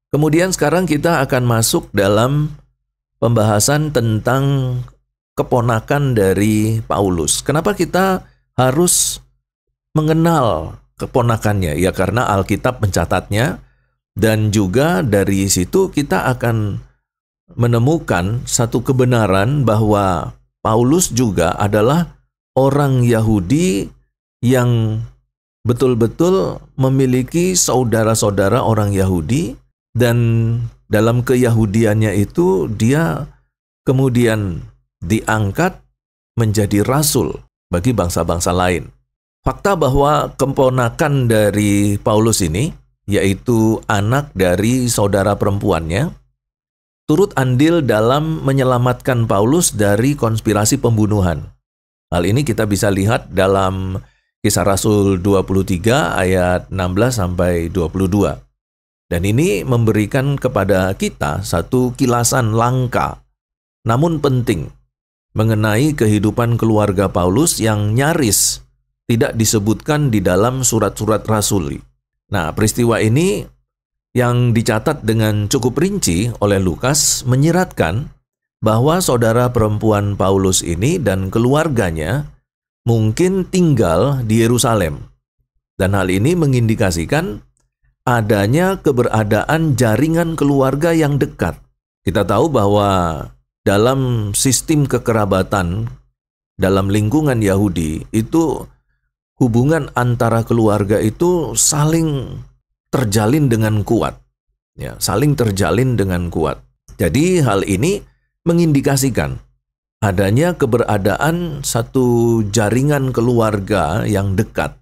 Kemudian sekarang kita akan masuk dalam pembahasan tentang keponakan dari Paulus. Kenapa kita harus mengenal keponakannya? Ya karena Alkitab mencatatnya, dan juga dari situ kita akan menemukan satu kebenaran bahwa Paulus juga adalah orang Yahudi yang betul-betul memiliki saudara-saudara orang Yahudi, dan dalam keyahudiannya itu dia kemudian diangkat menjadi rasul bagi bangsa-bangsa lain. Fakta bahwa keponakan dari Paulus ini, yaitu anak dari saudara perempuannya, turut andil dalam menyelamatkan Paulus dari konspirasi pembunuhan. Hal ini kita bisa lihat dalam Kisah Rasul 23 ayat 16-22. Dan ini memberikan kepada kita satu kilasan langka, namun penting, mengenai kehidupan keluarga Paulus yang nyaris tidak disebutkan di dalam surat-surat rasuli. Nah, peristiwa ini yang dicatat dengan cukup rinci oleh Lukas menyiratkan bahwa saudara perempuan Paulus ini dan keluarganya mungkin tinggal di Yerusalem. Dan hal ini mengindikasikan adanya keberadaan jaringan keluarga yang dekat. Kita tahu bahwa dalam sistem kekerabatan, dalam lingkungan Yahudi, itu hubungan antara keluarga itu saling terjalin dengan kuat. Ya, saling terjalin dengan kuat. Jadi hal ini mengindikasikan adanya keberadaan satu jaringan keluarga yang dekat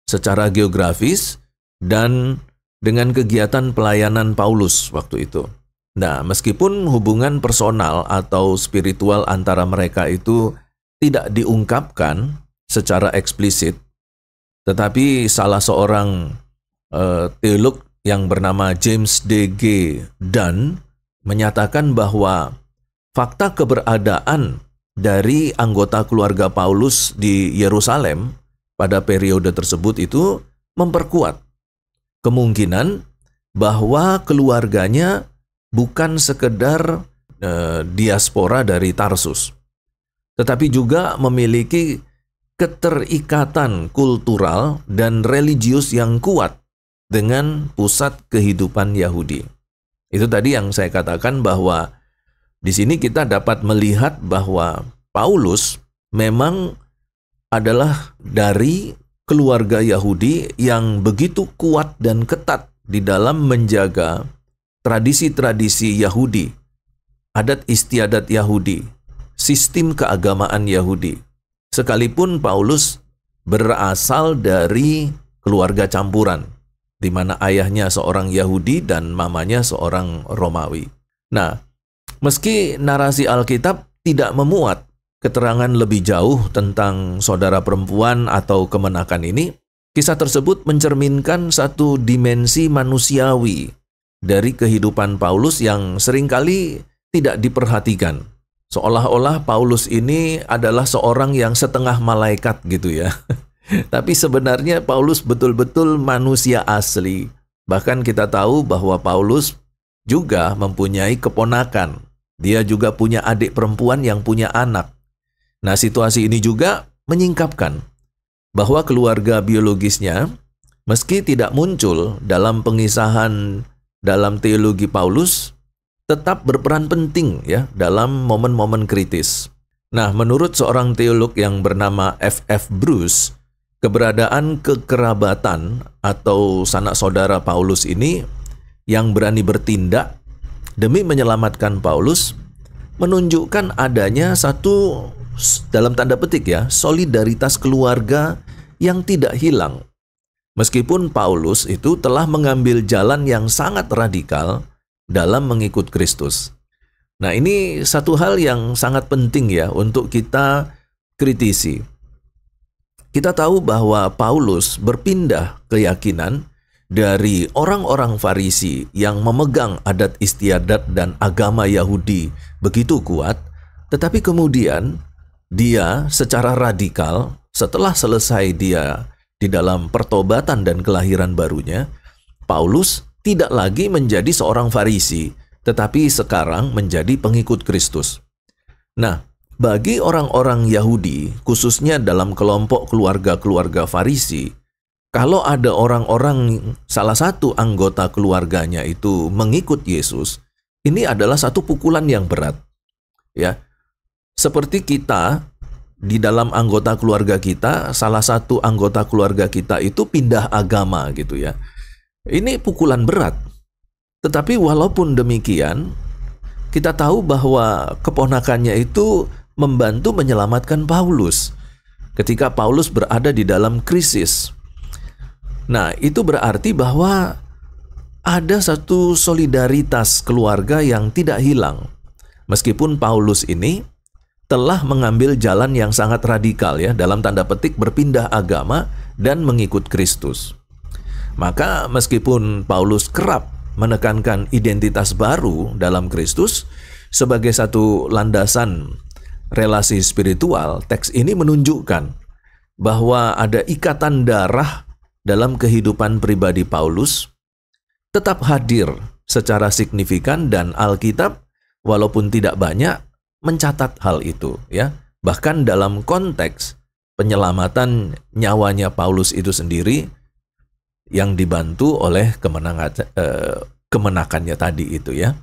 secara geografis dan dengan kegiatan pelayanan Paulus waktu itu. Nah, meskipun hubungan personal atau spiritual antara mereka itu tidak diungkapkan secara eksplisit, tetapi salah seorang teolog yang bernama James D.G. Dunn menyatakan bahwa fakta keberadaan dari anggota keluarga Paulus di Yerusalem pada periode tersebut itu memperkuat kemungkinan bahwa keluarganya bukan sekedar diaspora dari Tarsus, tetapi juga memiliki keterikatan kultural dan religius yang kuat dengan pusat kehidupan Yahudi. Itu tadi yang saya katakan bahwa di sini kita dapat melihat bahwa Paulus memang adalah dari keluarga Yahudi yang begitu kuat dan ketat di dalam menjaga tradisi-tradisi Yahudi, adat istiadat Yahudi, sistem keagamaan Yahudi. Sekalipun Paulus berasal dari keluarga campuran, di mana ayahnya seorang Yahudi dan mamanya seorang Romawi. Nah, meski narasi Alkitab tidak memuat keterangan lebih jauh tentang saudara perempuan atau kemenakan ini, kisah tersebut mencerminkan satu dimensi manusiawi dari kehidupan Paulus yang seringkali tidak diperhatikan. Seolah-olah Paulus ini adalah seorang yang setengah malaikat gitu ya. Tapi sebenarnya Paulus betul-betul manusia asli. Bahkan kita tahu bahwa Paulus juga mempunyai keponakan. Dia juga punya adik perempuan yang punya anak. Nah, situasi ini juga menyingkapkan bahwa keluarga biologisnya, meski tidak muncul dalam pengisahan dalam teologi Paulus, tetap berperan penting ya dalam momen-momen kritis. Nah, menurut seorang teolog yang bernama F.F. Bruce, keberadaan kekerabatan atau sanak saudara Paulus ini yang berani bertindak demi menyelamatkan Paulus menunjukkan adanya satu, dalam tanda petik ya, solidaritas keluarga yang tidak hilang. Meskipun Paulus itu telah mengambil jalan yang sangat radikal dalam mengikut Kristus. Nah, ini satu hal yang sangat penting ya untuk kita kritisi. Kita tahu bahwa Paulus berpindah keyakinan dari orang-orang Farisi yang memegang adat istiadat dan agama Yahudi begitu kuat, tetapi kemudian dia secara radikal setelah selesai dia di dalam pertobatan dan kelahiran barunya, Paulus tidak lagi menjadi seorang Farisi, tetapi sekarang menjadi pengikut Kristus. Nah, bagi orang-orang Yahudi, khususnya dalam kelompok keluarga-keluarga Farisi, kalau ada orang-orang, salah satu anggota keluarganya itu mengikut Yesus, ini adalah satu pukulan yang berat. Ya, seperti kita, di dalam anggota keluarga kita, salah satu anggota keluarga kita itu pindah agama gitu ya. Ini pukulan berat. Tetapi walaupun demikian, kita tahu bahwa keponakannya itu membantu menyelamatkan Paulus ketika Paulus berada di dalam krisis. Nah, itu berarti bahwa ada satu solidaritas keluarga yang tidak hilang. Meskipun Paulus ini telah mengambil jalan yang sangat radikal ya, dalam tanda petik berpindah agama dan mengikut Kristus. Maka meskipun Paulus kerap menekankan identitas baru dalam Kristus sebagai satu landasan relasi spiritual, teks ini menunjukkan bahwa ada ikatan darah dalam kehidupan pribadi Paulus tetap hadir secara signifikan, dan Alkitab walaupun tidak banyak mencatat hal itu ya. Bahkan dalam konteks penyelamatan nyawanya Paulus itu sendiri yang dibantu oleh kemenakannya tadi itu ya.